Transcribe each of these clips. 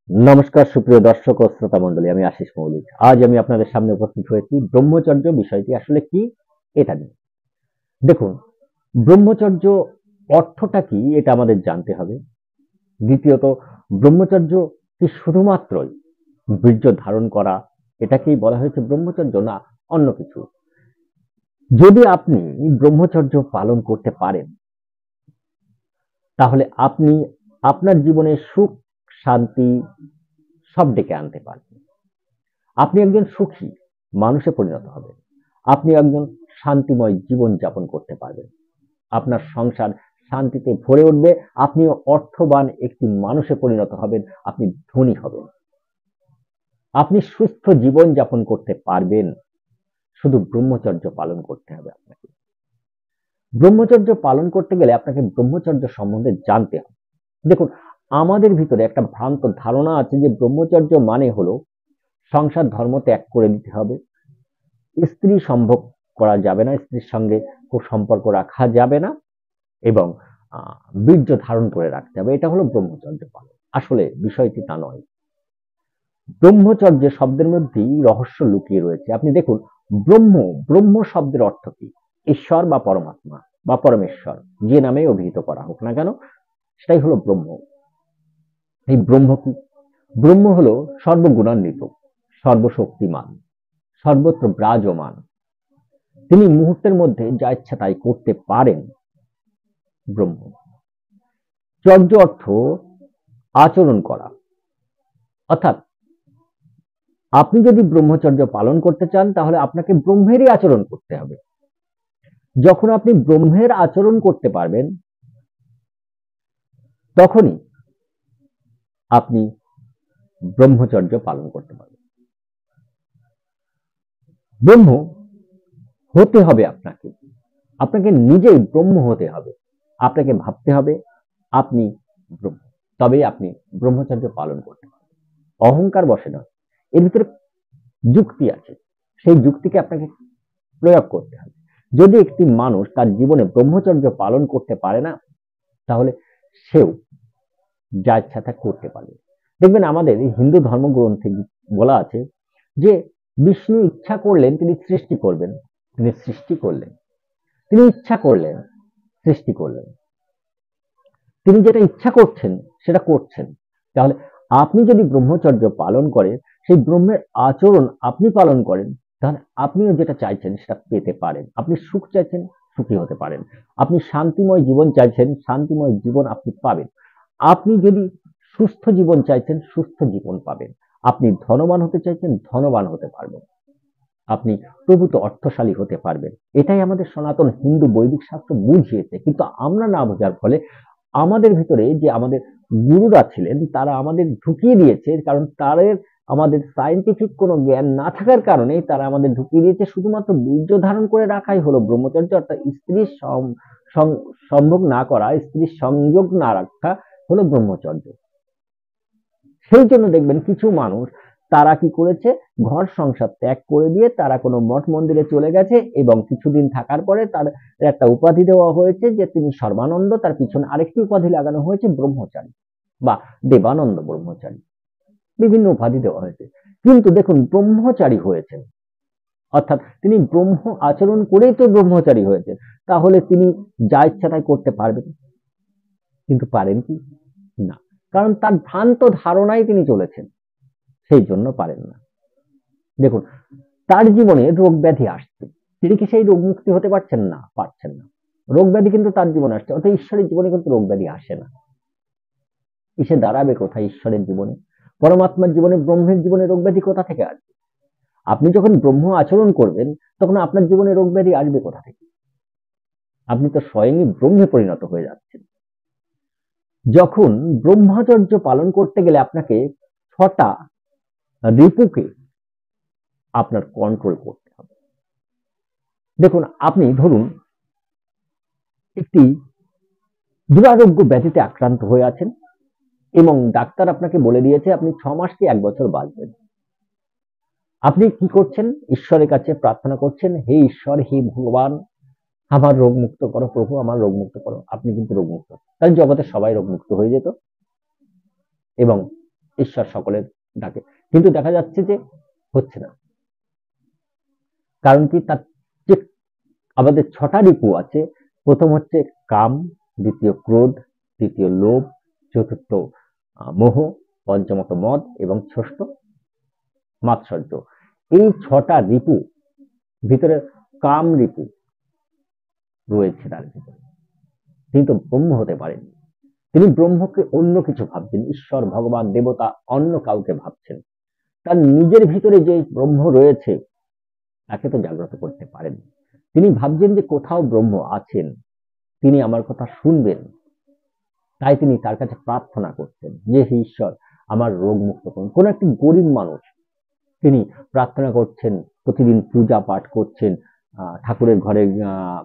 নমস্কার সুপ্রিয় দর্শক ও শ্রোতা মণ্ডলী, আমি আশিস মৌলিক। আজ আমি আপনাদের সামনে উপস্থিত হয়েছি ব্রহ্মচর্য বিষয়টি আসলে কি এটা নিয়ে। দেখুন, ব্রহ্মচর্য অর্থটা কি এটা আমাদের জানতে হবে। দ্বিতীয়ত, ব্রহ্মচর্য কি শুধুমাত্রই বীর্য ধারণ করা এটাকেই বলা হয়েছে ব্রহ্মচর্য, না অন্য কিছু? যদি আপনি ব্রহ্মচর্য পালন করতে পারেন তাহলে আপনি আপনার জীবনে সুখ, শান্তি সব ডেকে আনতে পারবেন। আপনি একজন সুখী মানুষে পরিণত হবেন। আপনি একজন শান্তিময় জীবন যাপন করতে পারবেন। আপনার সংসার শান্তিতে ভরে উঠবে। আপনিও অর্থবান একটি মানুষে পরিণত হবেন। আপনি ধনী হবেন। আপনি সুস্থ জীবন যাপন করতে পারবেন। শুধু ব্রহ্মচর্য পালন করতে হবে আপনাকে। ব্রহ্মচর্য পালন করতে গেলে আপনাকে ব্রহ্মচর্য সম্বন্ধে জানতে হবে। দেখুন, আমাদের ভিতরে একটা ভ্রান্ত ধারণা আছে যে ব্রহ্মচর্য মানে হলো সংসার ধর্ম ত্যাগ করে দিতে হবে, স্ত্রী সম্ভোগ করা যাবে না, স্ত্রীর সঙ্গে সম্পর্ক রাখা যাবে না এবং বীর্য ধারণ করে রাখতে হবে। এটা হলো ব্রহ্মচর্য পালন। আসলে বিষয়টি তা নয়। ব্রহ্মচর্য শব্দের মধ্যেই রহস্য লুকিয়ে রয়েছে। আপনি দেখুন, ব্রহ্ম ব্রহ্ম শব্দের অর্থ কি? ঈশ্বর বা পরমাত্মা বা পরমেশ্বর, যে নামে অভিহিত করা হোক না কেন, সেটাই হলো ব্রহ্ম। এই ব্রহ্ম কি? ব্রহ্ম হলো সর্বগুণান্বিত, সর্বশক্তিমান, সর্বত্র বিরাজমান। তিনি মুহূর্তের মধ্যে যা ইচ্ছা তাই করতে পারেন। ব্রহ্ম। চর্য অর্থ আচরণ করা, অর্থাৎ আপনি যদি ব্রহ্মচর্য পালন করতে চান তাহলে আপনাকে ব্রহ্মেরই আচরণ করতে হবে। যখন আপনি ব্রহ্মের আচরণ করতে পারবেন তখনই আপনি ব্রহ্মচর্য পালন করতে পারবেন। ব্রহ্ম হতে হবে আপনাকে, আপনাকে নিজেই ব্রহ্ম হতে হবে। আপনাকে ভাবতে হবে আপনি ব্রহ্ম, তবেই আপনি ব্রহ্মচর্য পালন করতে পারবেন। অহংকার বসে না, এর ভিতরে যুক্তি আছে, সেই যুক্তিকে আপনাকে প্রয়োগ করতে হবে। যদি একটি মানুষ তার জীবনে ব্রহ্মচর্য পালন করতে পারে না তাহলে সেও যা ইচ্ছা তা করতে পারবে। দেখবেন আমাদের হিন্দু ধর্মগ্রন্থে বলা আছে যে বিষ্ণু ইচ্ছা করলেন তিনি সৃষ্টি করবেন, তিনি সৃষ্টি করলেন, তিনি ইচ্ছা করলেন সৃষ্টি করলেন, তিনি যেটা ইচ্ছা করছেন সেটা করছেন। তাহলে আপনি যদি ব্রহ্মচর্য পালন করেন, সেই ব্রহ্মের আচরণ আপনি পালন করেন, তাহলে আপনিও যেটা চাইছেন সেটা পেতে পারেন। আপনি সুখ চাইছেন, সুখী হতে পারেন। আপনি শান্তিময় জীবন চাইছেন, শান্তিময় জীবন আপনি পাবেন। আপনি যদি সুস্থ জীবন চাইছেন, সুস্থ জীবন পাবেন। আপনি ধনবান হতে চাইছেন, ধনবান হতে পারবেন। আপনি প্রভূত অর্থশালী হতে পারবেন। এটাই আমাদের সনাতন হিন্দু বৈদিক শাস্ত্র বুঝিয়েছে, কিন্তু আমরা না বোঝার ফলে আমাদের ভিতরে যে আমাদের গুরুরা ছিলেন তারা আমাদের ঢুকিয়ে দিয়েছে, কারণ তাদের আমাদের সায়েন্টিফিক কোনো জ্ঞান না থাকার কারণে তারা আমাদের ঢুকিয়ে দিয়েছে শুধুমাত্র বীর্য ধারণ করে রাখাই হলো ব্রহ্মচর্য, অর্থাৎ স্ত্রীর সম্ভোগ না করা, স্ত্রীর সংযোগ না রাখা হলো ব্রহ্মচর্য। সেই জন্য দেখবেন কিছু মানুষ তারা কি করেছে, ঘর সংসার ত্যাগ করে দিয়ে তারা কোনো মঠ মন্দিরে চলে গেছে এবং কিছুদিন থাকার পরে তার একটা উপাধি দেওয়া হয়েছে যে তিনি সর্বানন্দ, তার পিছনে আরেকটি উপাধি লাগানো হয়েছে ব্রহ্মচারী বা দেবানন্দ ব্রহ্মচারী, বিভিন্ন উপাধি দেওয়া হয়েছে। কিন্তু দেখুন, ব্রহ্মচারী হয়েছেন অর্থাৎ তিনি ব্রহ্ম আচরণ করেই তো ব্রহ্মচারী হয়েছেন, তাহলে তিনি যা ইচ্ছা তাই করতে পারবেন, কিন্তু পারেন কি? না, কারণ তার ভ্রান্ত ধারণায় তিনি চলেছেন, সেই জন্য পারেন না। দেখুন, তার জীবনে রোগ ব্যাধি আসছে, তিনি কি সেই রোগ মুক্তি হতে পারছেন? না, পারছেন না। রোগ ব্যাধি কিন্তু তার জীবনে আসছে, অর্থাৎ ঈশ্বরের জীবনে কিন্তু রোগ ব্যাধি আসে না। এসে দাঁড়াবে কোথায় ঈশ্বরের জীবনে? পরমাত্মার জীবনে, ব্রহ্মের জীবনে রোগ ব্যাধি কোথা থেকে আসবে? আপনি যখন ব্রহ্ম আচরণ করবেন তখন আপনার জীবনে রোগ ব্যাধি আসবে কোথা থেকে? আপনি তো স্বয়ংই ব্রহ্মে পরিণত হয়ে যাচ্ছেন। যখন ব্রহ্মচর্য পালন করতে গেলে আপনাকে 6টা রিপুকে আপনার কন্ট্রোল করতে হবে। দেখুন, আপনি ধরুন একটি দুরারোগ্য ব্যাধিতে আক্রান্ত হয়ে আছেন এবং ডাক্তার আপনাকে বলে দিয়েছে আপনি 6 মাস কি 1 বছর বাঁচবেন। আপনি কি করছেন? ঈশ্বরের কাছে প্রার্থনা করছেন, হে ঈশ্বর, হে ভগবান, আমার রোগ মুক্ত করো প্রভু, আমার রোগ মুক্ত করো। আপনি কিন্তু রোগ মুক্ত, তাহলে জগতের সবাই রোগ মুক্ত হয়ে যেত এবং ঈশ্বর সকলের ডাকে, কিন্তু দেখা যাচ্ছে যে হচ্ছে না। কারণ কি, তার যে আমাদের 6টা রিপু আছে, প্রথম হচ্ছে কাম, দ্বিতীয় ক্রোধ, তৃতীয় লোভ, চতুর্থ মোহ, পঞ্চমত মদ এবং ষষ্ঠ মাৎসর্য। এই 6টা রিপু ভিতরে কাম রিপু রয়েছে তার ভিতরে। তিনি তো ব্রহ্ম হতে পারেননি, তিনি ব্রহ্মকে অন্য কিছু ভাবছেন, ঈশ্বর, ভগবান, দেবতা, অন্য কাউকে ভাবছেন। তার নিজের ভিতরে যে ব্রহ্ম রয়েছে তাকে তো জাগ্রত করতে পারেন। তিনি ভাবছেন যে কোথাও ব্রহ্ম আছেন, তিনি আমার কথা শুনবেন, তাই তিনি তার কাছে প্রার্থনা করছেন যে হে ঈশ্বর, আমার রোগ মুক্ত করুন। কোন একটি গরিব মানুষ, তিনি প্রার্থনা করছেন, প্রতিদিন পূজা পাঠ করছেন, ঠাকুরের ঘরে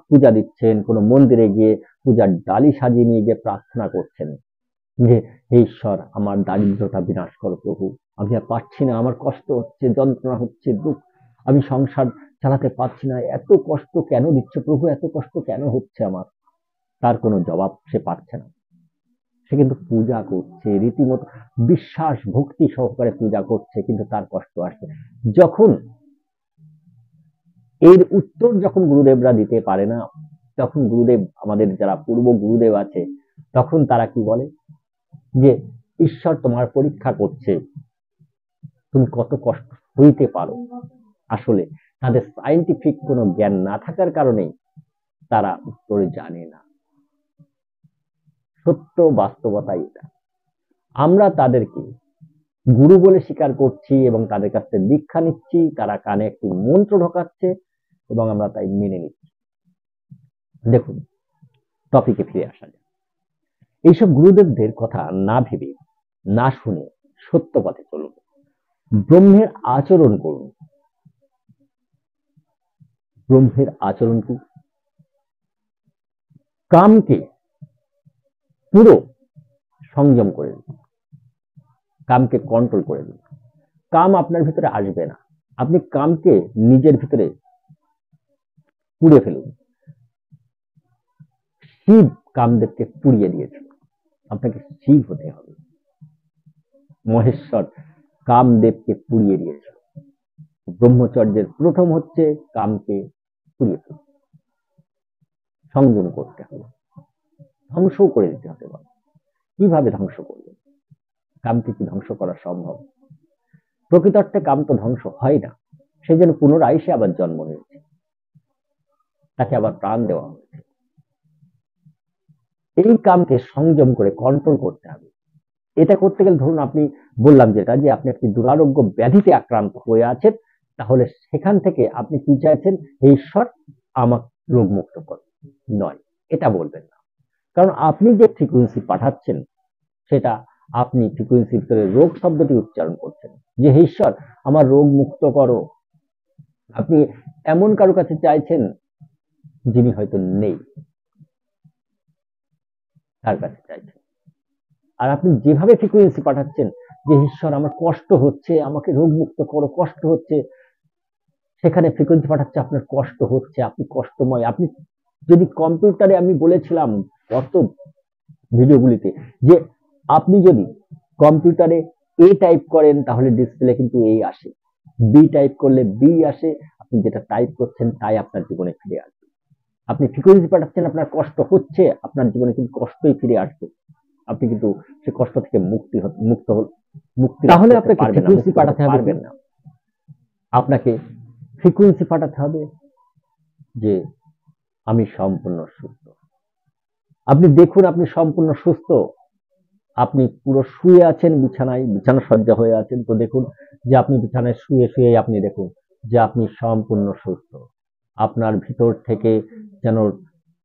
পূজা দিচ্ছেন, কোনো মন্দিরে গিয়ে পূজার ডালি সাজিয়ে নিয়ে গিয়ে প্রার্থনা করছেন যে হে ঈশ্বর, আমার দারিদ্রতা বিনাশ করো প্রভু, আমি আর পারছি না, আমার কষ্ট হচ্ছে, যন্ত্রণা হচ্ছে, দুঃখ, আমি সংসার চালাতে পারছি না, এত কষ্ট কেন দিচ্ছ প্রভু, এত কষ্ট কেন হচ্ছে আমার। তার কোনো জবাব সে পাচ্ছে না। সে কিন্তু পূজা করছে, রীতিমতো বিশ্বাস ভক্তি সহকারে পূজা করছে, কিন্তু তার কষ্ট আসছে। যখন এর উত্তর যখন গুরুদেবরা দিতে পারে না, তখন গুরুদেব, আমাদের যারা পূর্ব গুরুদেব আছে, তখন তারা কি বলে যে ঈশ্বর তোমার পরীক্ষা করছে, তুমি কত কষ্ট হইতে পারো। আসলে তাদের সায়েন্টিফিক কোনো জ্ঞান না থাকার কারণেই তারা উত্তর জানে না। সত্য বাস্তবতা এটা। আমরা তাদেরকে গুরু বলে স্বীকার করছি এবং তাদের কাছ থেকে দীক্ষা নিচ্ছি, তারা কানে একটি মন্ত্র ঢোকাচ্ছে এবং আমরা তাই মেনে নিচ্ছি। দেখুন, টপিকে ফিরে আসা যায়। এইসব গুরুদেবদের কথা না ভেবে, না শুনে সত্য পথে চলুন, ব্রহ্মের আচরণ করুন। ব্রহ্মের আচরণ কি? কামকে পুরো সংযম করে দিন, কামকে কন্ট্রোল করে দিন। কাম আপনার ভিতরে আসবে না, আপনি কামকে নিজের ভিতরে পুড়ে ফেলুন। শিব কামদেবকে পুড়িয়ে দিয়েছিল, আপনাকে শিব হতে হবে। মহেশ্বর কামদেবকে পুড়িয়ে দিয়েছিল। ব্রহ্মচর্যের প্রথম হচ্ছে কামকে পুড়িয়ে ফেলুন, সংযম করতে হবে, ধ্বংস করে দিতে হবে। কিভাবে ধ্বংস করবেন? কামকে কি ধ্বংস করা সম্ভব? প্রকৃত অর্থে কাম তো ধ্বংস হয় না, সে যেন পুনরায় সে আবার জন্ম নিয়েছে, তাকে আবার প্রাণ দেওয়া হয়েছে। এই কামকে সংযম করে কন্ট্রোল করতে হবে। এটা করতে গেলে ধরুন আপনি, বললাম যেটা, যে আপনি একটি দুরারোগ্য ব্যাধিতে আক্রান্ত হয়ে আছেন, তাহলে সেখান থেকে আপনি কি চাইছেন? হে ঈশ্বর, আমাকে রোগ মুক্ত করো, নয়, এটা বলবেন না। কারণ আপনি যে ফ্রিকুয়েন্সি পাঠাচ্ছেন, সেটা আপনি ফ্রিকুয়েন্সির ভিতরে রোগ শব্দটি উচ্চারণ করছেন, যে হে ঈশ্বর, আমার রোগ মুক্ত করো। আপনি এমন কারো কাছে চাইছেন যিনি হয়তো নেই, তার কাছে চাইছেন। আর আপনি যেভাবে ফ্রিকুয়েন্সি পাঠাচ্ছেন, যে ঈশ্বর, আমার কষ্ট হচ্ছে, আমাকে রোগ মুক্ত করো, কষ্ট হচ্ছে, সেখানে ফ্রিকোয়েন্সি পাঠাচ্ছে আপনার কষ্ট হচ্ছে, আপনি কষ্টময়। আপনি যদি কম্পিউটারে, আমি বলেছিলাম গত ভিডিওগুলিতে, যে আপনি যদি কম্পিউটারে এ টাইপ করেন তাহলে ডিসপ্লে কিন্তু এই আসে, বি টাইপ করলে বি আসে, আপনি যেটা টাইপ করছেন তাই আপনার জীবনে ফিরে আসবে। আপনি ফ্রিকোয়েন্সি পাঠাচ্ছেন, আপনার কষ্ট হচ্ছে, আপনার জীবনে কিন্তু কষ্টই ফিরে আসবে। আপনি কিন্তু সে কষ্ট থেকে মুক্তি তাহলে আপনাকে ফ্রিকোয়েন্সি পাঠাতে পারবেন না। আপনাকে ফ্রিকোয়েন্সি পাঠাতে হবে যে আমি সম্পূর্ণ সুস্থ। আপনি দেখুন, আপনি সম্পূর্ণ সুস্থ, আপনি পুরো শুয়ে আছেন বিছানায়, বিছানা সজ্জা হয়ে আছেন, তো দেখুন যে আপনি বিছানায় শুয়ে শুয়ে আপনি দেখুন যে আপনি সম্পূর্ণ সুস্থ। আপনার ভিতর থেকে যেন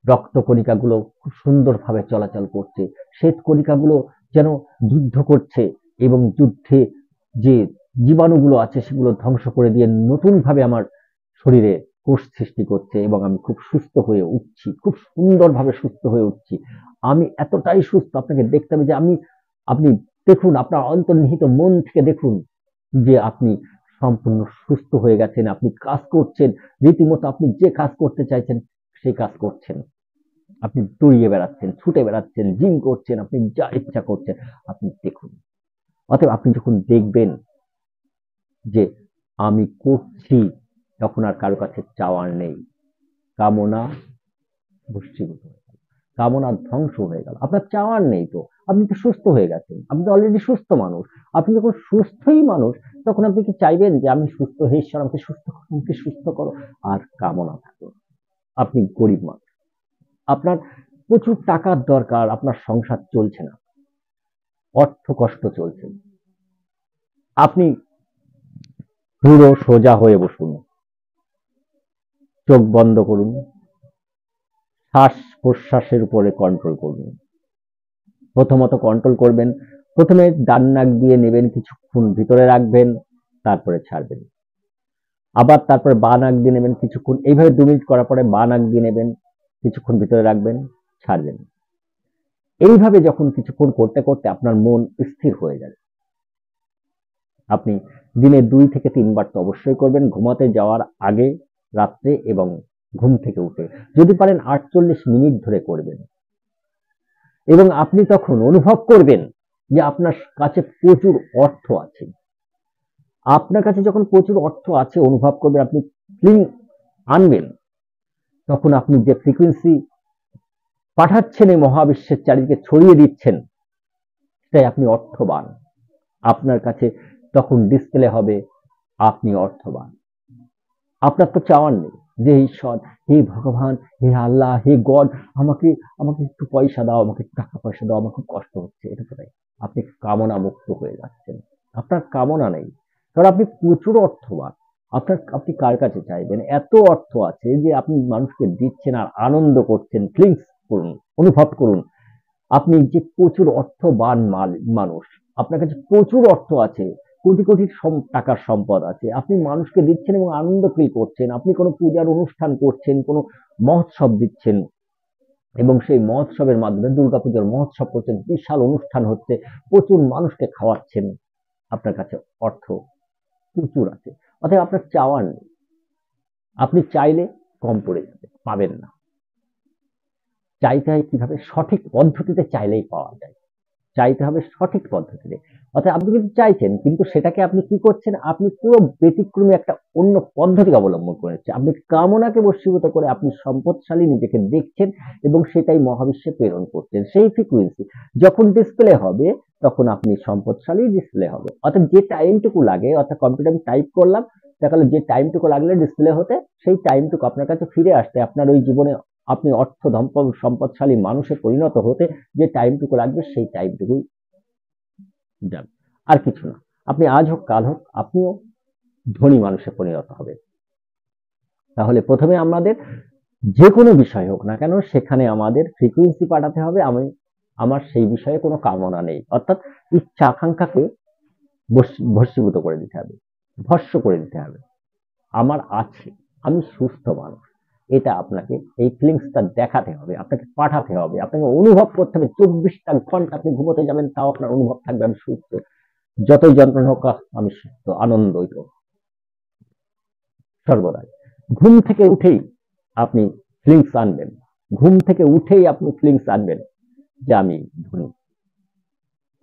রক্ত কণিকাগুলো খুব সুন্দরভাবে চলাচল করছে, শ্বেত কণিকাগুলো যেন যুদ্ধ করছে এবং যুদ্ধে যে জীবাণুগুলো আছে সেগুলো ধ্বংস করে দিয়ে নতুন ভাবে আমার শরীরে কোষ সৃষ্টি করছে এবং আমি খুব সুস্থ হয়ে উঠছি, খুব সুন্দরভাবে সুস্থ হয়ে উঠছি। আমি এতটাই সুস্থ, আপনাকে দেখতে হবে যে আপনি দেখুন, আপনার অন্তর্নিহিত মন থেকে দেখুন যে আপনি সম্পূর্ণ সুস্থ হয়ে গেছেন, আপনি কাজ করছেন রীতিমতো, আপনি যে কাজ করতে চাইছেন সেই কাজ করছেন, আপনি দৌড়িয়ে বেড়াচ্ছেন, ছুটে বেড়াচ্ছেন, জিম করছেন, আপনি যা ইচ্ছা করছেন, আপনি দেখুন। অতএব আপনি যখন দেখবেন যে আমি করছি, তখন আর কারো কাছে চাওয়ার নেই। কামনা ভস্মীভূত হয়ে গেল, কামনা ধ্বংস হয়ে গেল, আপনার চাওয়ার নেই। তো আপনি তো সুস্থ হয়ে গেছেন, আপনি তো অলরেডি সুস্থ মানুষ। আপনি যখন সুস্থই মানুষ, তখন আপনি কি চাইবেন যে আমি সুস্থ, হে ঈশ্বর আমাকে সুস্থ করো, আমাকে সুস্থ করো? আর কামনা থাকলো না। আপনি গরিব মানুষ, আপনার প্রচুর টাকার দরকার, আপনার সংসার চলছে না, অর্থ কষ্ট চলছে। আপনি পুরো সোজা হয়ে বসুন, চোখ বন্ধ করুন, শ্বাস প্রশ্বাসের উপরে কন্ট্রোল করুন। প্রথমত কন্ট্রোল করবেন, প্রথমে ডান নাক দিয়ে নেবেন, কিছুক্ষণ ভিতরে রাখবেন, তারপরে ছাড়বেন। আবার তারপরে বাঁ নাক দিয়ে নেবেন কিছুক্ষণ, এইভাবে 2 মিনিট করার পরে বাঁ নাক দিয়ে নেবেন, কিছুক্ষণ ভিতরে রাখবেন, ছাড়বেন। এইভাবে যখন কিছুক্ষণ করতে করতে আপনার মন স্থির হয়ে যাবে, আপনি দিনে 2 থেকে 3 বার তো অবশ্যই করবেন, ঘুমাতে যাওয়ার আগে, রাত্রে এবং ঘুম থেকে উঠে। যদি পারেন 48 মিনিট ধরে করবেন, এবং আপনি তখন অনুভব করবেন যে আপনার কাছে প্রচুর অর্থ আছে। আপনার কাছে যখন প্রচুর অর্থ আছে অনুভব করবেন, আপনি ফিলিং আনবেন, তখন আপনি যে ফ্রিকোয়েন্সি পাঠাচ্ছেন এই মহাবিশ্বের চারিদিকে ছড়িয়ে দিচ্ছেন, সেটাই আপনি অর্থবান। আপনার কাছে তখন ডিসপ্লে হবে আপনি অর্থবান। আপনার তো চাওয়ার নেই যে ঈশ্বর, হে ভগবান, হে আল্লাহ, হে গড, আমাকে আমাকে একটু পয়সা দাও, আমাকে টাকা পয়সা দাও, আমার খুব কষ্ট হচ্ছে। এটা তো নাই। আপনি কামনা মুক্ত হয়ে যাচ্ছেন, আপনার কামনা নেই, কারণ আপনি প্রচুর অর্থবান। আপনি কার কাছে চাইবেন? এত অর্থ আছে যে আপনি মানুষকে দিচ্ছেন আর আনন্দ করছেন। ফিলিংস করুন, অনুভব করুন, আপনি যে প্রচুর অর্থবান মানুষ, আপনার কাছে প্রচুর অর্থ আছে, কোটি কোটি টাকার সম্পদ আছে, আপনি মানুষকে দিচ্ছেন এবং আনন্দ ফিল করছেন। আপনি কোনো পূজার অনুষ্ঠান করছেন, কোনো মহোৎসব দিচ্ছেন, এবং সেই মহোৎসবের মাধ্যমে দুর্গাপূজার মহোৎসব করছেন, বিশাল অনুষ্ঠান হচ্ছে, প্রচুর মানুষকে খাওয়াচ্ছেন, আপনার কাছে অর্থ প্রচুর আছে। অতএব আপনার চাওয়ার নেই। আপনি চাইলে কম পড়ে যাবে, পাবেন না। চাইতে হয় কিভাবে? সঠিক পদ্ধতিতে চাইলেই পাওয়া যায়। চাইতে হবে সঠিক পদ্ধতিতে। অর্থাৎ আপনি কিন্তু চাইছেন, কিন্তু সেটাকে আপনি কি করছেন? আপনি পুরো ব্যতিক্রমী একটা অন্য পদ্ধতি অবলম্বন করেছেন। আপনি কামনাকে বশীভূত করে আপনি সম্পদশালী নিজেকে দেখছেন এবং সেটাই মহাবিশ্বে প্রেরণ করছেন। সেই ফ্রিকোয়েন্সি যখন ডিসপ্লে হবে, তখন আপনি সম্পদশালী ডিসপ্লে হবে। অর্থাৎ যে টাইমটুকু লাগে, অর্থাৎ কম্পিউটারে আমি টাইপ করলাম, দেখা গেল যে টাইমটুকু লাগলে ডিসপ্লে হতে, সেই টাইমটুকু আপনার কাছে ফিরে আসতে, আপনার ওই জীবনে আপনি অর্থ সম্পদশালী মানুষে পরিণত হতে যে টাইমটুকু লাগবে, সেই টাইমটুকুই যাবে, আর কিছু না। আপনি আজ হোক কাল হোক আপনিও ধনী মানুষে পরিণত হবেন। তাহলে প্রথমে আমাদের যে কোনো বিষয় হোক না কেন, সেখানে আমাদের ফ্রিকোয়েন্সি পাঠাতে হবে, আমার সেই বিষয়ে কোনো কামনা নেই, অর্থাৎ ইচ্ছা আকাঙ্ক্ষাকে ভস্মীভূত করে দিতে হবে, ভস্ম করে দিতে হবে। আমার আছে, আমি সুস্থ মানুষ, এটা আপনাকে এই ফিলিংসটা দেখাতে হবে, আপনাকে পাঠাতে হবে, আপনাকে অনুভব করতে হবে। 24টা ঘন্টা আপনি ঘুমোতে যাবেন, তাও আপনার অনুভব থাকবে আমি সুস্থ, যতই যন্ত্রণা হোক আমি সুস্থ, আনন্দিত সর্বদাই। ঘুম থেকে উঠেই আপনি ফিলিংস আনবেন, ঘুম থেকে উঠেই আপনি ফিলিংস আনবেন যে আমি ধনী,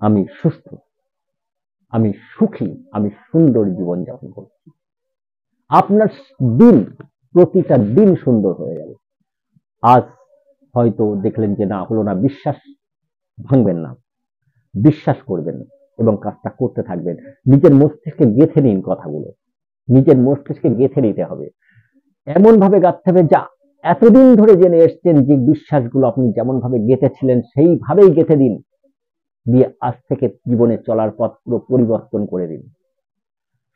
আমি সুস্থ, আমি সুখী, আমি সুন্দর জীবন যাপন করছি। আপনার দিন, প্রতিটা দিন সুন্দর হয়ে যাবে। আজ হয়তো দেখলেন যে না হলো না, বিশ্বাস ভাঙবেন না, বিশ্বাস করবেন এবং কাজটা করতে থাকবেন। নিজের মস্তিষ্কে গেঁথে নিন কথাগুলো, নিজের মস্তিষ্কে গেঁথে নিতে হবে, এমন ভাবে গাঁথতে হবে যা এতদিন ধরে জেনে এসছেন, যে বিশ্বাসগুলো আপনি যেমন ভাবে গেঁথেছিলেন সেইভাবেই গেঁথে দিন, দিয়ে আজ থেকে জীবনে চলার পথ পুরো পরিবর্তন করে দিন,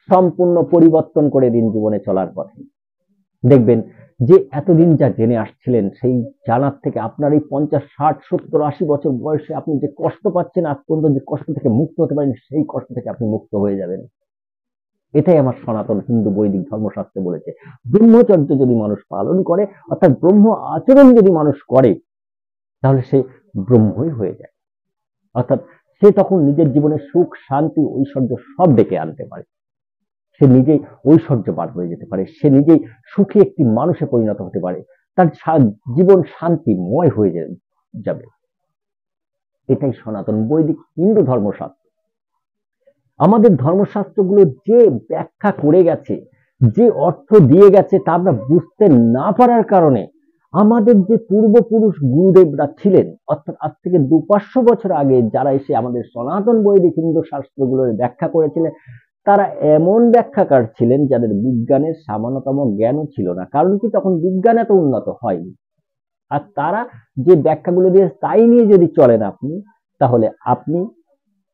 সম্পূর্ণ পরিবর্তন করে দিন জীবনে চলার পথে। দেখবেন যে এতদিন যা জেনে আসছিলেন, সেই জানার থেকে আপনার এই 50, 60, 70, 80 বছর বয়সে আপনি যে কষ্ট পাচ্ছেন, আজ পর্যন্ত যে কষ্ট থেকে মুক্ত হতে পারেন, সেই কষ্ট থেকে আপনি মুক্ত হয়ে যাবেন। এটাই আমার সনাতন হিন্দু বৈদিক ধর্মশাস্ত্রে বলেছে। ব্রহ্মচর্য যদি মানুষ পালন করে, অর্থাৎ ব্রহ্ম আচরণ যদি মানুষ করে, তাহলে সে ব্রহ্মই হয়ে যায়। অর্থাৎ সে তখন নিজের জীবনে সুখ, শান্তি, ঐশ্বর্য সব ডেকে আনতে পারে। সে নিজেই ঐশ্বর্যবান হয়ে যেতে পারে, সে নিজেই সুখী একটি মানুষে পরিণত হতে পারে, তার জীবন শান্তিময় হয়ে যাবে। এটাই সনাতন বৈদিক হিন্দু ধর্মশাস্ত্র। আমাদের ধর্মশাস্ত্রগুলো যে ব্যাখ্যা করে গেছে, যে অর্থ দিয়ে গেছে, তা আমরা বুঝতে না পারার কারণে আমাদের যে পূর্বপুরুষ গুরুদেবরা ছিলেন, অর্থাৎ আজ থেকে ২৫০ বছর আগে যারা এসে আমাদের সনাতন বৈদিক হিন্দু শাস্ত্রগুলোর ব্যাখ্যা করেছিলেন, তারা এমন ব্যাখ্যাকার ছিলেন যাদের বিজ্ঞানের সামান্যতম জ্ঞানও ছিল না। কারণ কি, তখন বিজ্ঞান এত উন্নত হয়নি। আর তারা যে ব্যাখ্যাগুলো দিয়ে তাই নিয়ে যদি চলেন আপনি, তাহলে আপনি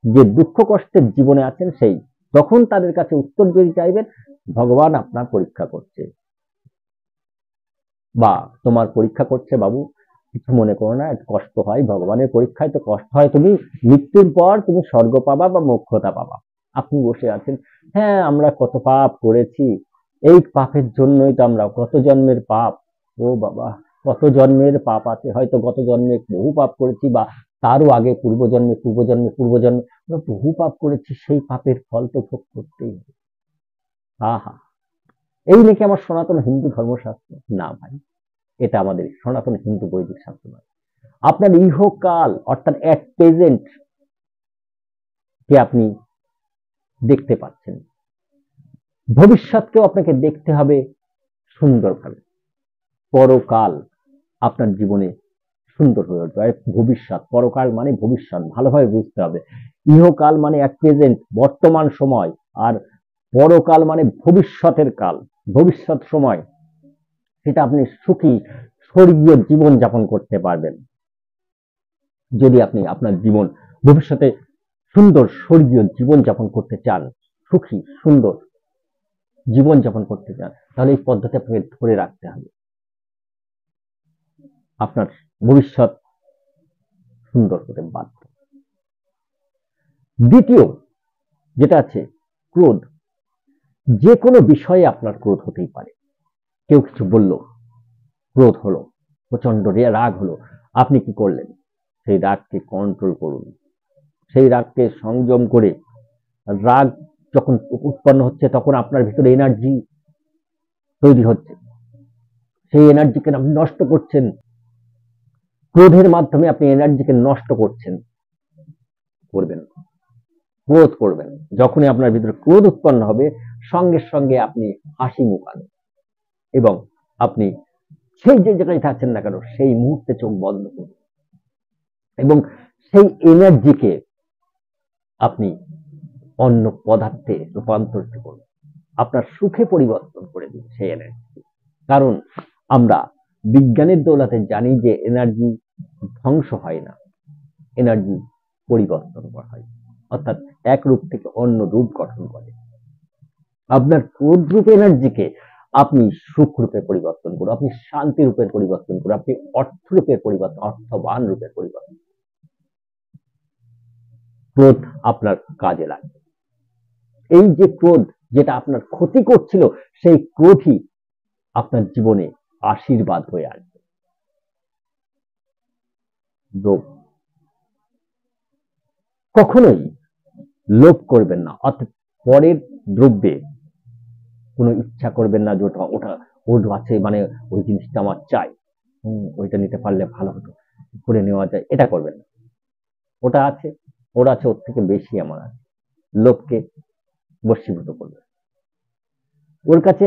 যে দুঃখ কষ্টের জীবনে আছেন, সেই তখন তাদের কাছে উত্তর যদি চাইবেন, ভগবান আপনার পরীক্ষা করছে বা তোমার পরীক্ষা করছে বাবু, কিছু মনে করো না, একটু কষ্ট হয়, ভগবানের পরীক্ষায় তো কষ্ট হয়, তুমি মৃত্যুর পর তুমি স্বর্গ পাবা বা মোক্ষতা পাবা। আপনি বসে আছেন, হ্যাঁ আমরা কত পাপ করেছি, এই পাপের জন্যই তো আমরা, কত জন্মের পাপ, ও বাবা কত জন্মের পাপ আছে, হয়তো গত জন্মে বহু পাপ করেছি বা তারও আগে পূর্বজন্মে পূর্বজন্মে পূর্বজন্মে আমরা বহু পাপ করেছি, সেই পাপের ফল তো ভোগ করতেই হবে। আহা, এই নাকি আমার সনাতন হিন্দু ধর্মশাস্ত্র? না ভাই, এটা আমাদের সনাতন হিন্দু বৈদিক শাস্ত্র নয়। আপনার ইহকাল অর্থাৎ এট প্রেজেন্ট কে আপনি দেখতে পাচ্ছেন, ভবিষ্যৎকেও আপনাকে দেখতে হবে সুন্দরভাবে। পরকাল আপনার জীবনে সুন্দর হয়ে উঠবে। আর ভবিষ্যৎ, পরকাল মানে ভবিষ্যৎ, ভালোভাবে বুঝতে হবে। ইহকাল মানে এট প্রেজেন্ট, বর্তমান সময়, আর পরকাল মানে ভবিষ্যতের কাল, ভবিষ্যৎ সময়, সেটা আপনি সুখী স্বর্গীয় জীবন যাপন করতে পারবেন যদি আপনি আপনার জীবন ভবিষ্যতে সুন্দর স্বর্গীয় জীবন যাপন করতে চান, সুখী সুন্দর জীবন যাপন করতে চান, তাহলে এই পদ্ধতি আপনাকে ধরে রাখতে হবে। আপনার ভবিষ্যৎ সুন্দর হতে বাধ্য। দ্বিতীয় যেটা আছে, ক্রোধ। যে কোনো বিষয়ে আপনার ক্রোধ হতেই পারে। কেউ কিছু বলল, ক্রোধ হলো, প্রচন্ড রাগ হলো, আপনি কি করলেন? সেই রাগকে কন্ট্রোল করুন, সেই রাগকে সংযম করে, রাগ যখন উৎপন্ন হচ্ছে তখন আপনার ভিতরে এনার্জি তৈরি হচ্ছে, সেই এনার্জিকে আপনি নষ্ট করছেন, ক্রোধের মাধ্যমে আপনি এনার্জিকে নষ্ট করছেন। করবেন না, ক্রোধ করবেন। যখনই আপনার ভিতরে ক্রোধ উৎপন্ন হবে, সঙ্গে সঙ্গে আপনি হাসি মুখ আনেন এবং আপনি সেই যে জায়গায় থাকছেন না কেন, সেই মুহূর্তে চোখ বন্ধ করুন এবং সেই এনার্জিকে আপনি অন্য পদার্থে রূপান্তরিত করুন, আপনার সুখে পরিবর্তন করে দিন সেই এনার্জি। কারণ আমরা বিজ্ঞানের দৌলতে জানি যে এনার্জি ধ্বংস হয় না, এনার্জি পরিবর্তন করা হয়, অর্থাৎ এক রূপ থেকে অন্য রূপ গঠন করে। আপনার ক্রোধ রূপ এনার্জিকে আপনি সুখ রূপে পরিবর্তন করুন, আপনি শান্তি রূপের পরিবর্তন করুন, আপনি অর্থ রূপের পরিবর্তন, অর্থবান রূপের পরিবর্তন। ক্রোধ আপনার কাজে লাগবে। এই যে ক্রোধ যেটা আপনার ক্ষতি করছিল, সেই ক্রোধই আপনার জীবনে আশীর্বাদ হয়ে আসবে। লোভ, কখনোই লোভ করবেন না, অর্থাৎ পরের দ্রব্যে কোনো ইচ্ছা করবেন না যে ওটা ওটা ওর আছে, মানে ওই জিনিসটা আমার চাই, ওইটা নিতে পারলে ভালো হতো, করে নেওয়া যায়, এটা করবেন না। ওটা আছে, ওর আছে, ওর থেকে বেশি আমার আছে, লোভকে বশীভূত করবে। ওর কাছে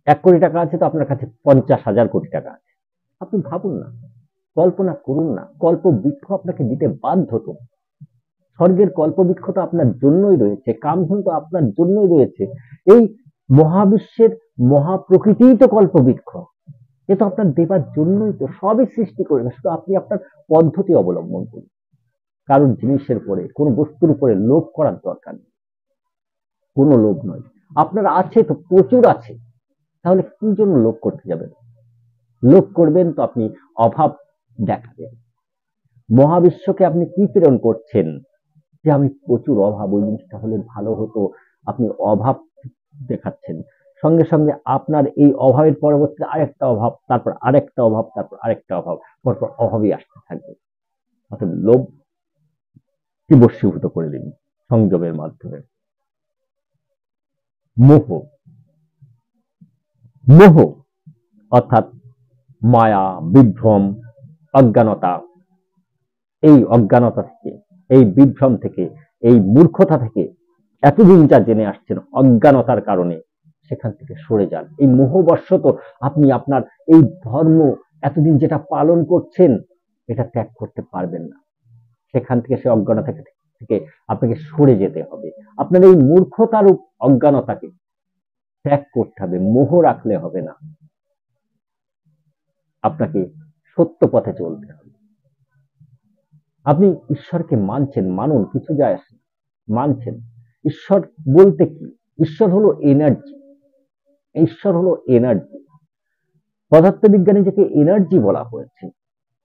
1 কোটি টাকা আছে, তো আপনার কাছে 50,000 কোটি টাকা আছে। আপনি ভাবুন না, কল্পনা করুন না, কল্পবৃক্ষ আপনাকে দিতে বাধ্য। তো স্বর্গের কল্পবৃক্ষ তো আপনার জন্যই রয়েছে, কামধন তো আপনার জন্যই রয়েছে, এই মহাবিশ্বের মহাপ্রকৃতিই তো কল্পবৃক্ষ, এ তো আপনার দেবার জন্যই তো সবই সৃষ্টি করে, শুধু আপনি আপনার পদ্ধতি অবলম্বন করুন। কারণ জিনিসের পরে, কোন বস্তুর উপরে লোভ করার দরকার নেই, কোনো লোভ নয়। আপনার আছে তো, প্রচুর আছে, তাহলে কি জন্য লোভ করতে যাবেন? লোভ করবেন তো আপনি অভাব দেখাবেন। মহাবিশ্বকে আপনি কি প্রেরণ করছেন যে আমি প্রচুর অভাব, ওই জিনিসটা হলে ভালো হতো, আপনি অভাব দেখাচ্ছেন। সঙ্গে সঙ্গে আপনার এই অভাবের পরবর্তীতে আরেকটা অভাব, তারপর আরেকটা অভাব, তারপর আরেকটা অভাব, পরপর অভাবই আসতে থাকবে। অর্থাৎ লোভ কি বশীভূত করে দিন সংযমের মাধ্যমে। মোহ, মোহ অর্থাৎ মায়া, বিভ্রম, অজ্ঞানতা, এই অজ্ঞানতা থেকে, এই বিভ্রম থেকে, এই মূর্খতা থেকে এতদিন যা জেনে আসছেন অজ্ঞানতার কারণে সেখান থেকে সরে যান। এই মোহবশত আপনি আপনার এই ধর্ম এতদিন যেটা পালন করছেন এটা ত্যাগ করতে পারবেন না। সেখান থেকে সে অজ্ঞানতা থেকে আপনাকে সরে যেতে হবে। আপনার এই মূর্খতার অজ্ঞানতাকে ত্যাগ করতে হবে, মোহ রাখলে হবে না। আপনাকে সত্য পথে চলতে হবে। আপনি ঈশ্বরকে মানছেন, মানুন, কিছু যায় আসে না, মানছেন। ঈশ্বর বলতে কি? ঈশ্বর হলো এনার্জি। ঈশ্বর হলো এনার্জি। পদার্থবিজ্ঞানে যাকে এনার্জি বলা হয়েছে,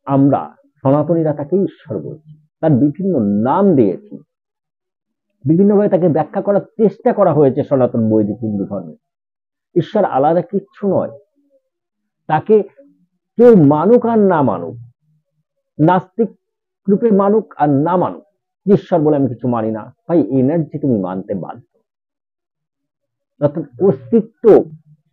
আমরা সনাতনীরা তাকে ঈশ্বর বলছি। তার বিভিন্ন নাম দিয়েছি, বিভিন্নভাবে তাকে ব্যাখ্যা করার চেষ্টা করা হয়েছে সনাতন বৈদিক হিন্দু ধর্মে। ঈশ্বর আলাদা কিচ্ছু নয়। তাকে কেউ মানুক আর না মানুক, নাস্তিক রূপে মানুক আর না মানুক, ঈশ্বর বলে আমি কিছু মানি না, ভাই এনার্জি তুমি মানতে বাধ্য। অর্থাৎ অস্তিত্ব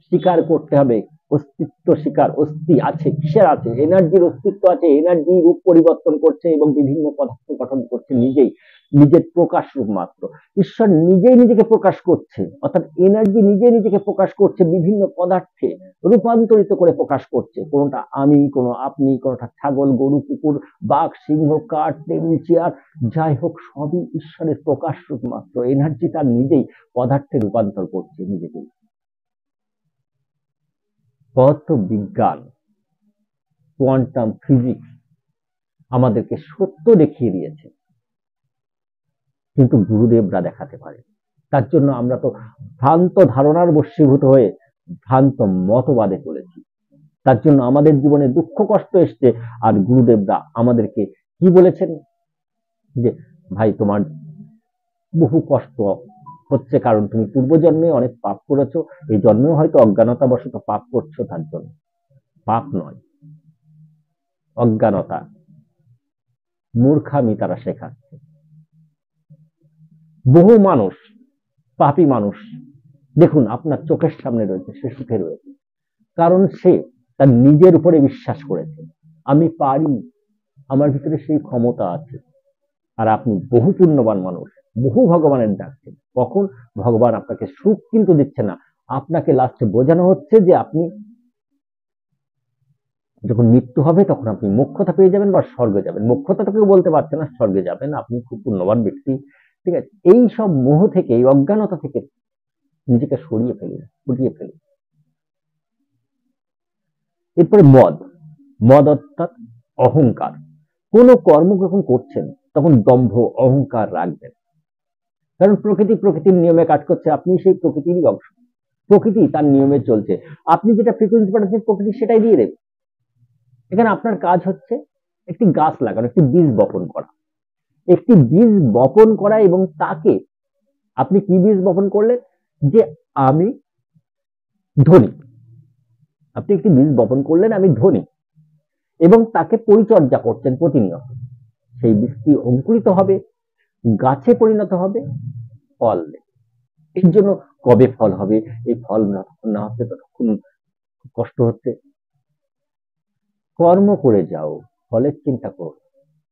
স্বীকার করতে হবে। অস্তিত্ব স্বীকার, অস্থি আছে, কিসের আছে? এনার্জির অস্তিত্ব আছে। এনার্জি রূপ পরিবর্তন করছে এবং বিভিন্ন পদার্থ গঠন করছে নিজেই, নিজের প্রকাশ রূপ মাত্র। ঈশ্বর নিজেই নিজেকে প্রকাশ করছে, অর্থাৎ এনার্জি নিজে নিজেকে প্রকাশ করছে, বিভিন্ন পদার্থে রূপান্তরিত করে প্রকাশ করছে। কোনটা আমি, কোনো আপনি, কোনটা ছাগল, গরু, কুকুর, বাঘ, সিংহ, কাঠ, টেবিল, চেয়ার, যাই হোক সবই ঈশ্বরের প্রকাশ রূপ মাত্র। এনার্জি তার নিজেই পদার্থে রূপান্তর করছে নিজেকে। পদার্থ বিজ্ঞান, কোয়ান্টাম ফিজিক্স আমাদেরকে সত্য দেখিয়ে দিয়েছে, কিন্তু গুরুদেবরা দেখাতে পারে। তার জন্য আমরা তো ভ্রান্ত ধারণার বশীভূত হয়ে ভ্রান্ত মতবাদে চলেছি। তার জন্য আমাদের জীবনে দুঃখ কষ্ট এসছে, আর গুরুদেবরা আমাদেরকে কি বলেছেন? যে ভাই তোমার বহু কষ্ট হচ্ছে, কারণ তুমি পূর্বজন্মে অনেক পাপ করেছো, এই জন্মেও হয়তো অজ্ঞানতা বশত পাপ করছো, তার জন্য। পাপ নয়, অজ্ঞানতা, মূর্খামি তারা শেখাচ্ছে। বহু মানুষ, পাপী মানুষ দেখুন আপনার চোখের সামনে রয়েছে, সে সুখে রয়েছে, কারণ সে তার নিজের উপরে বিশ্বাস করেছে, আমি পারি, আমার ভিতরে সেই ক্ষমতা আছে। আর আপনি বহু পুণ্যবান মানুষ, বহু ভগবানের ডাকছেন, কখন ভগবান আপনাকে সুখ কিন্তু দিচ্ছে না, আপনাকে লাস্টে বোঝানো হচ্ছে যে আপনি যখন মৃত্যু হবে তখন আপনি মোক্ষতা পেয়ে যাবেন বা স্বর্গে যাবেন। মোক্ষতা তো কেউ বলতে পারছে না, স্বর্গে যাবেন, আপনি খুব পুণ্যবান ব্যক্তি, ঠিক আছে। এই সব মোহ থেকে, এই অজ্ঞানতা থেকে নিজেকে সরিয়ে ফেলুন, ফুটিয়ে ফেলুন। এরপরে মদ, মদ অর্থাৎ অহংকার। কোন কর্ম যখন করছেন তখন দম্ভ, অহংকার রাখবেন, কারণ প্রকৃতি প্রকৃতির নিয়মে কাজ করছে, আপনি সেই প্রকৃতিরই অংশ। প্রকৃতি তার নিয়মে চলছে, আপনি যেটা ফ্রিকোয়েন্সি পাঠাচ্ছেন প্রকৃতি সেটাই দিয়ে দেবে। এখানে আপনার কাজ হচ্ছে একটি গাছ লাগানো, একটি বীজ বপন করা, একটি বীজ বপন করা। এবং তাকে আপনি কি বীজ বপন করলেন? যে আমি ধনী। আপনি একটি বীজ বপন করলেন, আমি ধনী, এবং তাকে পরিচর্যা করছেন প্রতিনিয়ত। সেই বীজটি অঙ্কুরিত হবে, গাছে পরিণত হবে, ফল দেবে। এর জন্য কবে ফল হবে, এই ফল যতক্ষণ না হচ্ছে ততক্ষণ কষ্ট হচ্ছে। কর্ম করে যাও, ফলের চিন্তা করো,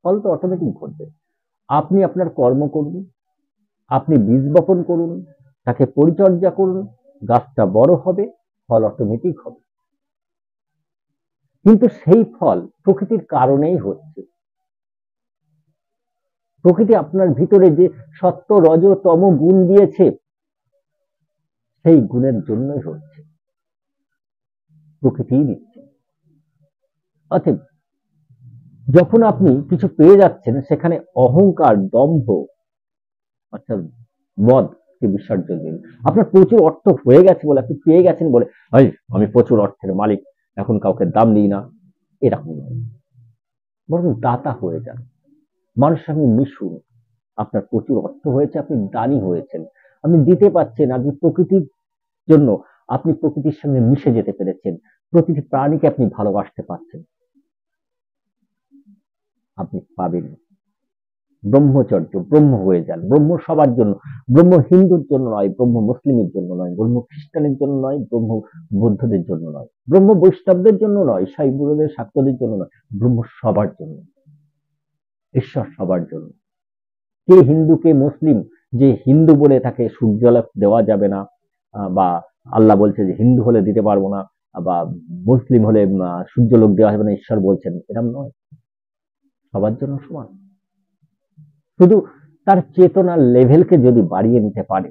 ফল তো অটোমেটিক ঘটবে। আপনি আপনার কর্ম করুন, আপনি বীজ বপন করুন, তাকে পরিচর্যা করুন, গাছটা বড় হবে, ফল অটোমেটিক হবে। কিন্তু সেই ফল প্রকৃতির কারণেই হচ্ছে। প্রকৃতি আপনার ভিতরে যে সত্য, রজ, তম গুণ দিয়েছে, সেই গুণের জন্যই হচ্ছে, প্রকৃতিই দিচ্ছে। অতএব যখন আপনি কিছু পেয়ে যাচ্ছেন সেখানে অহংকার, দম্ভ অর্থাৎ মদকে বিসর্জন দিন। আপনার প্রচুর অর্থ হয়ে গেছে বলে, আপনি পেয়ে গেছেন বলে, আমি প্রচুর অর্থের মালিক, এখন কাউকে দাম দিই না, এরকম নয়। বরং দাতা হয়ে যান, মানুষের সঙ্গে মিশুন। আপনার প্রচুর অর্থ হয়েছে, আপনি দানি হয়েছেন, আপনি দিতে পারছেন, আপনি প্রকৃতির জন্য, আপনি প্রকৃতির সঙ্গে মিশে যেতে পেরেছেন, প্রতিটি প্রাণীকে আপনি ভালোবাসতে পারছেন। আপনি পাবেন ব্রহ্মচর্য, ব্রহ্ম হয়ে যান। ব্রহ্ম সবার জন্য, ব্রহ্ম হিন্দুর জন্য নয়, ব্রহ্ম মুসলিমের জন্য নয়, ব্রহ্ম খ্রিস্টানের জন্য নয়, ব্রহ্ম বৌদ্ধদের জন্য নয়, ব্রহ্ম বৈষ্ণবদের জন্য নয়, সাই বুড়োদের, শাক্তদের জন্য নয়, ব্রহ্ম সবার জন্য, ঈশ্বর সবার জন্য। কে হিন্দু কে মুসলিম, যে হিন্দু বলে তাকে সূর্যালোক দেওয়া যাবে না, বা আল্লাহ বলছে যে হিন্দু হলে দিতে পারবো না, বা মুসলিম হলে সূর্যালোক দেওয়া যাবে না, ঈশ্বর বলছেন, এরকম নয়। সবার জন্য সমান। শুধু তার চেতনার লেভেলকে যদি বাড়িয়ে নিতে পারে,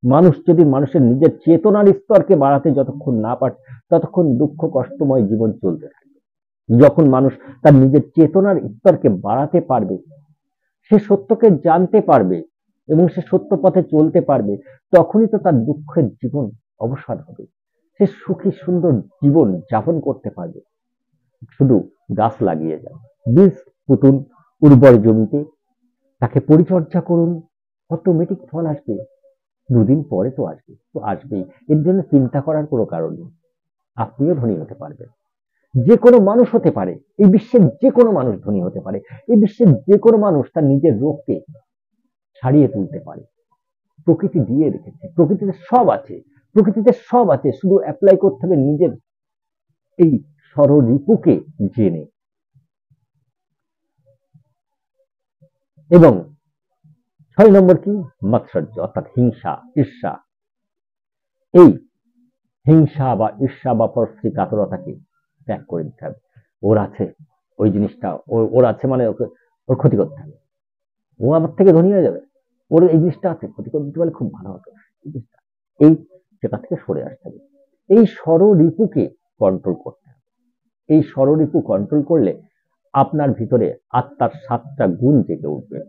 মানুষ যদি মানুষের নিজের চেতনার স্তরকে বাড়াতে যতক্ষণ না পারে, ততক্ষণ দুঃখ কষ্টময় জীবন চলতে থাকবে। যখন মানুষ তার নিজের চেতনার স্তরকে বাড়াতে পারবে, সে সত্যকে জানতে পারবে এবং সে সত্য পথে চলতে পারবে, তখনই তো তার দুঃখের জীবন অবসান হবে। সে সুখী সুন্দর জীবন যাপন করতে পারবে। শুধু গাছ লাগিয়ে যাও, বীজ পুতুন উর্বর জমিতে, তাকে পরিচর্যা করুন, অটোমেটিক ফল আসবে। দুদিন পরে তো আসবে, তো আসবেই। এর জন্য চিন্তা করার কোনো কারণ নেই। আপনিও ধনী হতে পারবেন। যে কোনো মানুষ হতে পারে, এই বিশ্বের যে কোনো মানুষ ধনী হতে পারে। এই বিশ্বের যে কোনো মানুষ তার নিজের রোগকে ছাড়িয়ে তুলতে পারে। প্রকৃতি দিয়ে রেখেছে, প্রকৃতিতে সব আছে, প্রকৃতিতে সব আছে, শুধু অ্যাপ্লাই করতে হবে নিজের এই ষড়রিপুকে জেনে। এবং 6 নম্বর কি? মাৎসর্য, অর্থাৎ হিংসা, ঈর্ষা। এই হিংসা বা ঈর্ষা বা পরশ্রী কাতরতাকে ত্যাগ করে দিতে হবে। ওর আছে ওই জিনিসটা, ওর আছে মানে ওকে ওর ক্ষতি করতে হবে। ও আমার থেকে ধনী হয়ে যাবে, ওর এই জিনিসটা আছে, ক্ষতি করে দিতে পারলে খুব ভালো হতো। এই জিনিসটা, এই জায়গা থেকে সরে আসতে হবে। এই ষড়রিপুকে কন্ট্রোল করতে হবে। এই ষড়রিপু কন্ট্রোল করলে আপনার ভিতরে আত্মার 7টা গুণ জেগে উঠবে।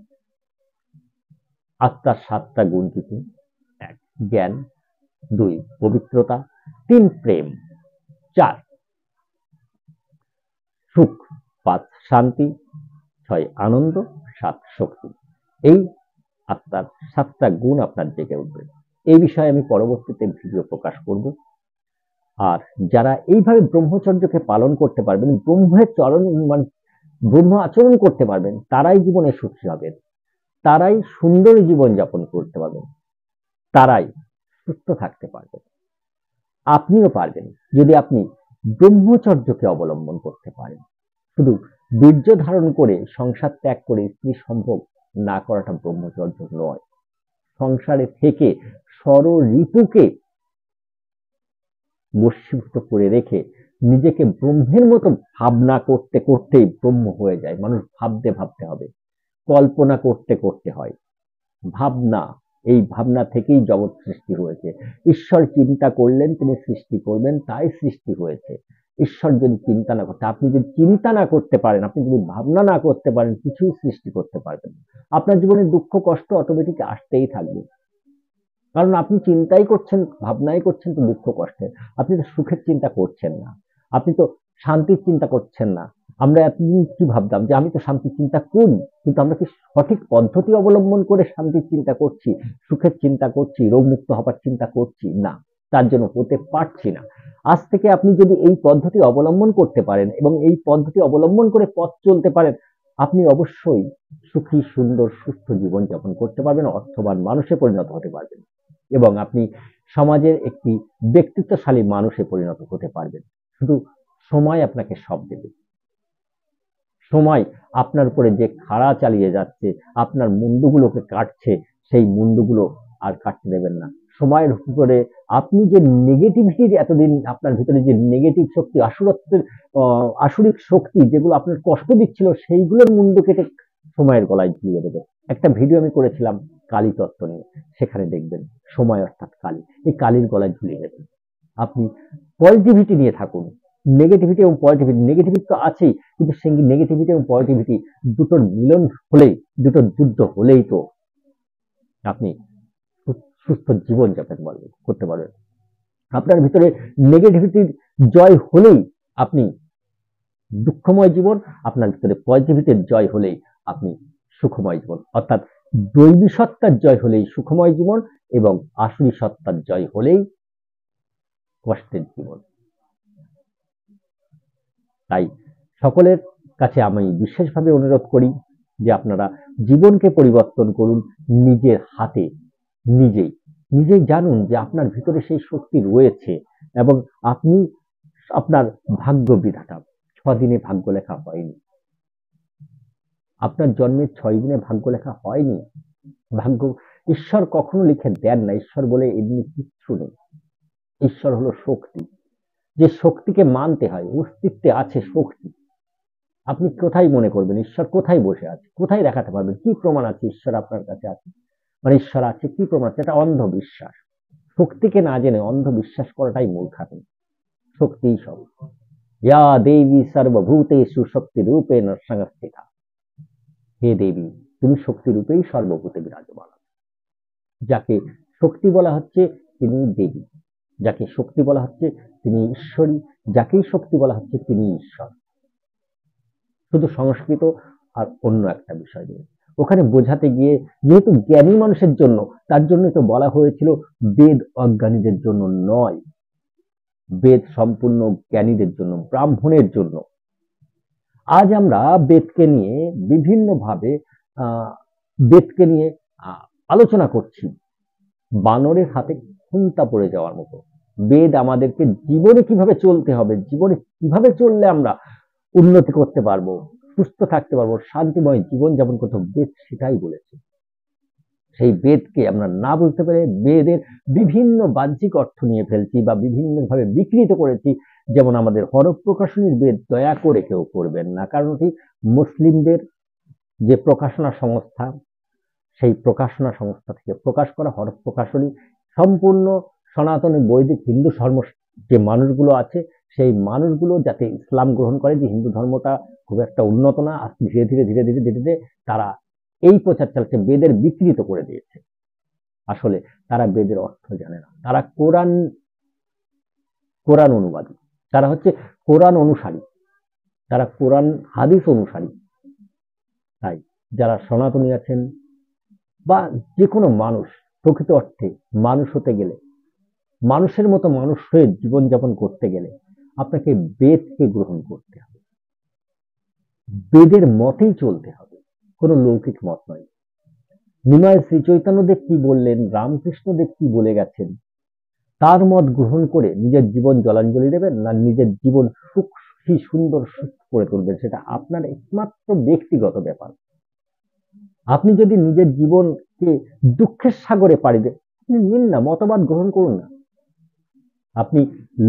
আত্মার 7টা গুণ কি কি? 1 জ্ঞান, 2 পবিত্রতা, 3 প্রেম, 4 সুখ, 5 শান্তি, 6 আনন্দ, 7 শক্তি। এই আত্মার 7টা গুণ আপনার জেগে উঠবে। এই বিষয়ে আমি পরবর্তীতে ভিডিও প্রকাশ করব। আর যারা এইভাবে ব্রহ্মচর্যকে পালন করতে পারবেন, ব্রহ্মের চরণ মানে ব্রহ্ম আচরণ করতে পারবেন, তারাই জীবনে সুখী হবেন, তারাই সুন্দর জীবন যাপন করতে পারবেন, তারাই সুস্থ থাকতে পারবেন। আপনিও পারবেন যদি আপনি ব্রহ্মচর্যকে অবলম্বন করতে পারেন। শুধু বীর্য ধারণ করে সংসার ত্যাগ করে স্ত্রী সম্ভোগ না করাটা ব্রহ্মচর্য নয়। সংসারে থেকে ষড়রিপুকে বশীভূত করে রেখে নিজেকে ব্রহ্মের মতো ভাবনা করতে করতেই ব্রহ্ম হয়ে যায়। মানুষ ভাবতে ভাবতে হবে, কল্পনা করতে করতে হয়। ভাবনা, এই ভাবনা থেকেই জগৎ সৃষ্টি হয়েছে। ঈশ্বর চিন্তা করলেন, তিনি সৃষ্টি করবেন, তাই সৃষ্টি হয়েছে। ঈশ্বর যদি চিন্তা না করতে, আপনি যদি চিন্তা না করতে পারেন, আপনি যদি ভাবনা না করতে পারেন, কিছুই সৃষ্টি করতে পারবেন না। আপনার জীবনে দুঃখ কষ্ট অটোমেটিক আসতেই থাকবে। কারণ আপনি চিন্তাই করছেন, ভাবনাই করছেন তো দুঃখ কষ্টের। আপনি তো সুখের চিন্তা করছেন না, আপনি তো শান্তির চিন্তা করছেন না। আমরা এতদিন কি ভাবতাম যে আমি তো শান্তির চিন্তা করি, কিন্তু আমরা কি সঠিক পদ্ধতি অবলম্বন করে শান্তির চিন্তা করছি, সুখের চিন্তা করছি, রোগমুক্ত হবার চিন্তা করছি? না, তার জন্য হতে পারছি না। আজ থেকে আপনি যদি এই পদ্ধতি অবলম্বন করতে পারেন এবং এই পদ্ধতি অবলম্বন করে পথ চলতে পারেন, আপনি অবশ্যই সুখী সুন্দর সুস্থ জীবন যাপন করতে পারবেন, অর্থবান মানুষে পরিণত হতে পারবেন এবং আপনি সমাজের একটি ব্যক্তিত্বশালী মানুষে পরিণত হতে পারবেন। শুধু সময় আপনাকে সব দেবে। সময় আপনার উপরে যে খাড়া চালিয়ে যাচ্ছে, আপনার মুন্ডুগুলোকে কাটছে, সেই মুন্ডুগুলো আর কাটতে দেবেন না। সময়ের উপরে আপনি যে নেগেটিভিটির এতদিন আপনার ভিতরে যে নেগেটিভ শক্তি, আসুরত্বের আসরিক শক্তি যেগুলো আপনার কষ্ট দিচ্ছিল, সেইগুলোর মুন্ডু কেটে সময়ের গলায় ঝুলিয়ে দেবে। একটা ভিডিও আমি করেছিলাম কালী তত্ত্ব নিয়ে, সেখানে দেখবেন সময় অর্থাৎ কালী, এই কালীর গলায় ঝুলিয়ে দেবেন। আপনি পজিটিভিটি নিয়ে থাকুন। নেগেটিভিটি এবং পজিটিভিটি, নেগেটিভিটি তো আছেই, কিন্তু সেই নেগেটিভিটি এবং পজিটিভিটি দুটোর মিলন হলেই, দুটোর যুদ্ধ হলেই তো আপনি সুস্থ জীবন যাপন করতে পারবেন। আপনার ভিতরে নেগেটিভিটির জয় হলেই আপনি দুঃখময় জীবন, আপনার ভিতরে পজিটিভিটির জয় হলেই আপনি সুখময় জীবন, অর্থাৎ দৈবী সত্তার জয় হলেই সুখময় জীবন এবং আসুরি সত্তার জয় হলেই কষ্টের জীবন। তাই সকলের কাছে আমি বিশেষভাবে অনুরোধ করি যে আপনারা জীবনকে পরিবর্তন করুন নিজের হাতে। নিজেই নিজেই জানুন যে আপনার ভিতরে সেই শক্তি রয়েছে এবং আপনি আপনার ভাগ্য বিধাতা। 6 দিনে ভাগ্য লেখা হয়নি। আপনার জন্মের 6 দিনে ভাগ্য লেখা হয়নি। ভাগ্য ঈশ্বর কখনো লিখে দেন না। ঈশ্বর বলে এমনি কিচ্ছু নেই। ঈশ্বর হলো শক্তি। যে শক্তিকে মানতে হয়। অস্তিত্বে আছে শক্তি। আপনি কোথায় মনে করবেন ঈশ্বর কোথায় বসে আছে? কোথায় দেখাতে পারবেন? কি প্রমাণ আছে ঈশ্বর আপনার কাছে আছে? মানে ঈশ্বর আছে কি প্রমাণ আছে? এটা অন্ধবিশ্বাস। শক্তিকে না জেনে অন্ধবিশ্বাস করাটাই মূর্খামি। শক্তিই সব। ইয়া দেবী সর্বভূতেষু শক্তিরূপেণ সংস্থিতা। হে দেবী, তুমি শক্তিরূপেই সর্বভূতে বিরাজমান। যাকে শক্তি বলা হচ্ছে তিনি দেবী। যাকে শক্তি বলা হচ্ছে তিনি ঈশ্বরী। যাকেই শক্তি বলা হচ্ছে তিনি ঈশ্বর। শুধু সংস্কৃত আর অন্য একটা বিষয় নিয়ে ওখানে বোঝাতে গিয়ে যেহেতু জ্ঞানী মানুষের জন্য, তার জন্য তো বলা হয়েছিল বেদ অজ্ঞানীদের জন্য নয়, বেদ সম্পূর্ণ জ্ঞানীদের জন্য, ব্রাহ্মণের জন্য। আজ আমরা বেদকে নিয়ে বিভিন্নভাবে আহ বেদকে নিয়ে আলোচনা করছি বানরের হাতে খুন্তা পড়ে যাওয়ার মতো। বেদ আমাদেরকে জীবনে কিভাবে চলতে হবে, জীবনে কিভাবে চললে আমরা উন্নতি করতে পারবো, সুস্থ থাকতে পারবো, শান্তিময় জীবন যাপন করতে হবে, বেদ সেটাই বলেছে। সেই বেদকে আমরা না বুঝতে পেরে বেদের বিভিন্ন বাহ্যিক অর্থ নিয়ে ফেলছি বা বিভিন্নভাবে বিকৃত করেছি। যেমন আমাদের হরফ প্রকাশনীর বেদ দয়া করে কেউ করবেন না, কারণ কি মুসলিমদের যে প্রকাশনা সংস্থা, সেই প্রকাশনা সংস্থা থেকে প্রকাশ করা হরফ প্রকাশনী সম্পূর্ণ সনাতনী বৈদিক হিন্দু ধর্ম যে মানুষগুলো আছে সেই মানুষগুলো যাতে ইসলাম গ্রহণ করে, যে হিন্দু ধর্মটা খুব একটা উন্নত না, আর ধীরে ধীরে ধীরে ধীরে ধীরে ধীরে তারা এই প্রচার চালাচ্ছে, বেদের বিকৃত করে দিয়েছে। আসলে তারা বেদের অর্থ জানে না, তারা কোরআন কোরআন অনুবাদী, তারা হচ্ছে কোরআন অনুসারী, তারা কোরআন হাদিস অনুসারী। তাই যারা সনাতনী আছেন বা যে কোনো মানুষ, প্রকৃত অর্থে মানুষ হতে গেলে, মানুষের মতো মানুষ হয়ে জীবনযাপন করতে গেলে আপনাকে বেদকে গ্রহণ করতে হবে, বেদের মতেই চলতে হবে, কোনো লৌকিক মত নয়। নিমায় শ্রী চৈতন্যদেব কি বললেন, রামকৃষ্ণদেব কি বলে গেছেন, তার মত গ্রহণ করে নিজের জীবন জলাঞ্জলি দেবেন, না নিজের জীবন সুখী সুন্দর সুস্থ করে তুলবেন, সেটা আপনার একমাত্র ব্যক্তিগত ব্যাপার। আপনি যদি নিজের জীবনকে দুঃখের সাগরে পাড়ি দেন, আপনি নিন না, মতবাদ গ্রহণ করুন না। আপনি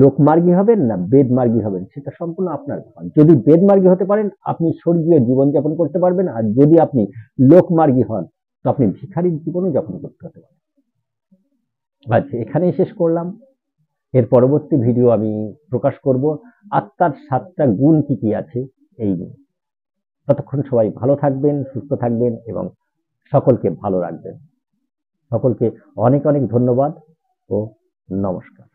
লোকমার্গী হবেন না বেদমার্গী হবেন, সেটা সম্পূর্ণ আপনার ব্যাপার। যদি বেদমার্গী হতে পারেন আপনি স্বর্গীয় জীবনযাপন করতে পারবেন, আর যদি আপনি লোকমার্গী হন তো আপনি ভিখারির জীবনও যাপন করতে হতে পারেন। আচ্ছা, এখানেই শেষ করলাম। এর পরবর্তী ভিডিও আমি প্রকাশ করব আত্মার 7টা গুণ কি কি আছে এই নিয়ে। ততক্ষণ সবাই ভালো থাকবেন, সুস্থ থাকবেন এবং সকলকে ভালো রাখবেন। সকলকে অনেক অনেক ধন্যবাদ ও নমস্কার।